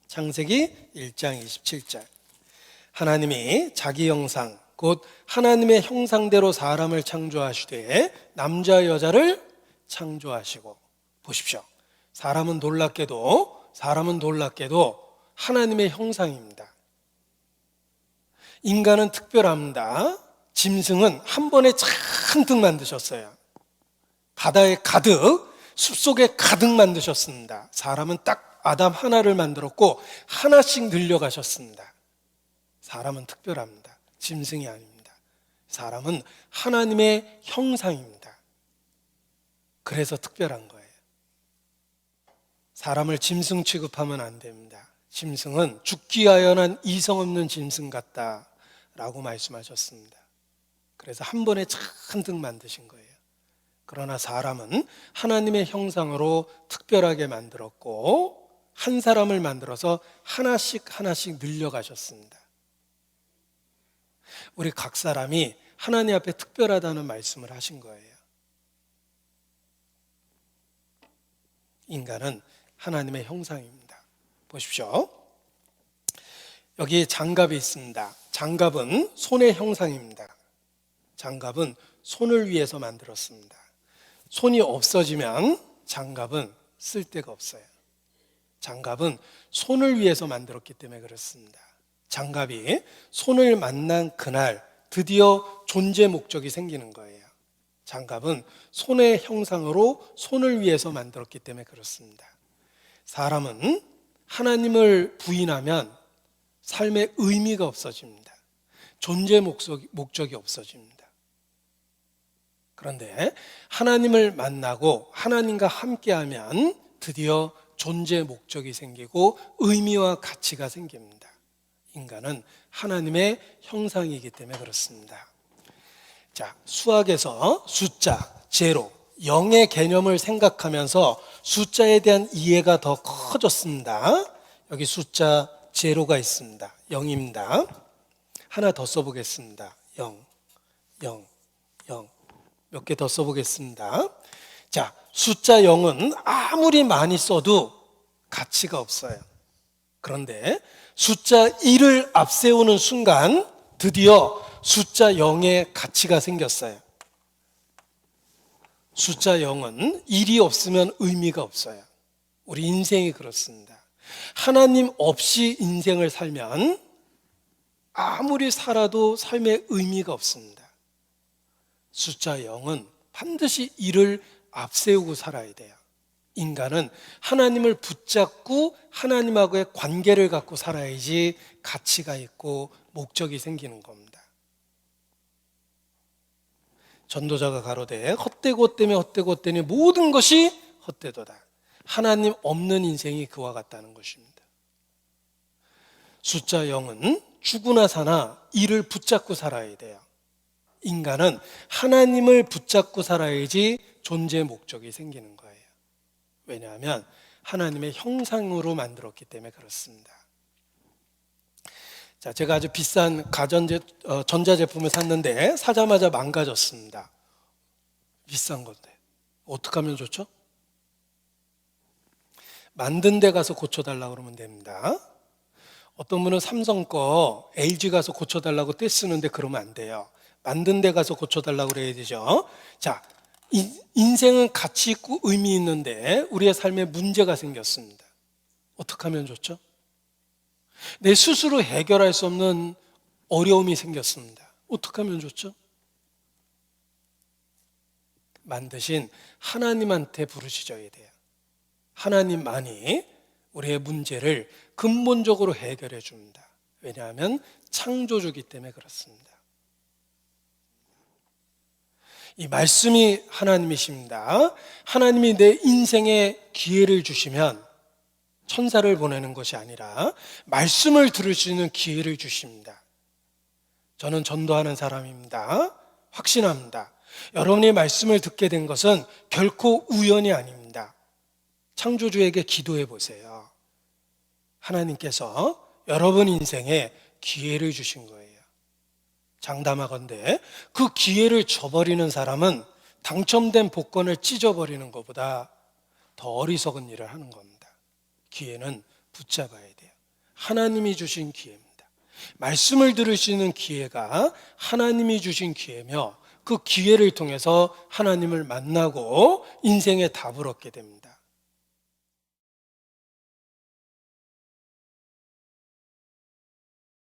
창세기 1장 27절. 하나님이 자기 형상 곧 하나님의 형상대로 사람을 창조하시되 남자 여자를 창조하시고. 보십시오. 사람은 놀랍게도 하나님의 형상입니다. 인간은 특별합니다. 짐승은 한 번에 잔뜩 만드셨어요. 바다에 가득, 숲속에 가득 만드셨습니다. 사람은 딱 아담 하나를 만들었고 하나씩 늘려가셨습니다. 사람은 특별합니다. 짐승이 아닙니다. 사람은 하나님의 형상입니다. 그래서 특별한 거예요. 사람을 짐승 취급하면 안 됩니다. 짐승은 죽기 아연한 이성 없는 짐승 같다라고 말씀하셨습니다. 그래서 한 번에 잔뜩 만드신 거예요. 그러나 사람은 하나님의 형상으로 특별하게 만들었고 한 사람을 만들어서 하나씩 늘려가셨습니다. 우리 각 사람이 하나님 앞에 특별하다는 말씀을 하신 거예요. 인간은 하나님의 형상입니다. 보십시오. 여기 장갑이 있습니다. 장갑은 손의 형상입니다. 장갑은 손을 위해서 만들었습니다. 손이 없어지면 장갑은 쓸데가 없어요. 장갑은 손을 위해서 만들었기 때문에 그렇습니다. 장갑이 손을 만난 그날 드디어 존재 목적이 생기는 거예요. 장갑은 손의 형상으로 손을 위해서 만들었기 때문에 그렇습니다. 사람은 하나님을 부인하면 삶의 의미가 없어집니다. 존재 목적이 없어집니다. 그런데 하나님을 만나고 하나님과 함께하면 드디어 존재 목적이 생기고 의미와 가치가 생깁니다. 인간은 하나님의 형상이기 때문에 그렇습니다. 자, 수학에서 숫자, 제로, 0의 개념을 생각하면서 숫자에 대한 이해가 더 커졌습니다. 여기 숫자 제로가 있습니다. 0입니다. 하나 더 써보겠습니다. 0, 0, 0. 몇 개 더 써보겠습니다. 자, 숫자 0은 아무리 많이 써도 가치가 없어요. 그런데 숫자 1을 앞세우는 순간 드디어 숫자 0의 가치가 생겼어요. 숫자 0은 1이 없으면 의미가 없어요. 우리 인생이 그렇습니다. 하나님 없이 인생을 살면 아무리 살아도 삶의 의미가 없습니다. 숫자 0은 반드시 1을 앞세우고 살아야 돼요. 인간은 하나님을 붙잡고 하나님하고의 관계를 갖고 살아야지 가치가 있고 목적이 생기는 겁니다. 전도자가 가로되 헛되고 헛되니 모든 것이 헛되도다. 하나님 없는 인생이 그와 같다는 것입니다. 숫자 0은 죽으나 사나 이를 붙잡고 살아야 돼요. 인간은 하나님을 붙잡고 살아야지 존재 목적이 생기는 거예요. 왜냐하면 하나님의 형상으로 만들었기 때문에 그렇습니다. 자, 제가 아주 비싼 전자제품을 샀는데 사자마자 망가졌습니다. 비싼 건데 어떻게 하면 좋죠? 만든 데 가서 고쳐달라고 그러면 됩니다. 어떤 분은 삼성 거 LG 가서 고쳐달라고 떼쓰는데 그러면 안 돼요. 만든 데 가서 고쳐달라고 그래야 되죠. 자, 인생은 가치 있고 의미 있는데 우리의 삶에 문제가 생겼습니다. 어떻게 하면 좋죠? 내 스스로 해결할 수 없는 어려움이 생겼습니다. 어떻게 하면 좋죠? 만드신 하나님한테 부르짖어야 돼요. 하나님만이 우리의 문제를 근본적으로 해결해 줍니다. 왜냐하면 창조주기 때문에 그렇습니다. 이 말씀이 하나님이십니다. 하나님이 내 인생에 기회를 주시면 천사를 보내는 것이 아니라 말씀을 들을 수 있는 기회를 주십니다. 저는 전도하는 사람입니다. 확신합니다. 여러분이 말씀을 듣게 된 것은 결코 우연이 아닙니다. 창조주에게 기도해 보세요. 하나님께서 여러분 인생에 기회를 주신 거예요. 장담하건대 그 기회를 저버리는 사람은 당첨된 복권을 찢어버리는 것보다 더 어리석은 일을 하는 겁니다. 기회는 붙잡아야 돼요. 하나님이 주신 기회입니다. 말씀을 들을 수 있는 기회가 하나님이 주신 기회며 그 기회를 통해서 하나님을 만나고 인생의 답을 얻게 됩니다.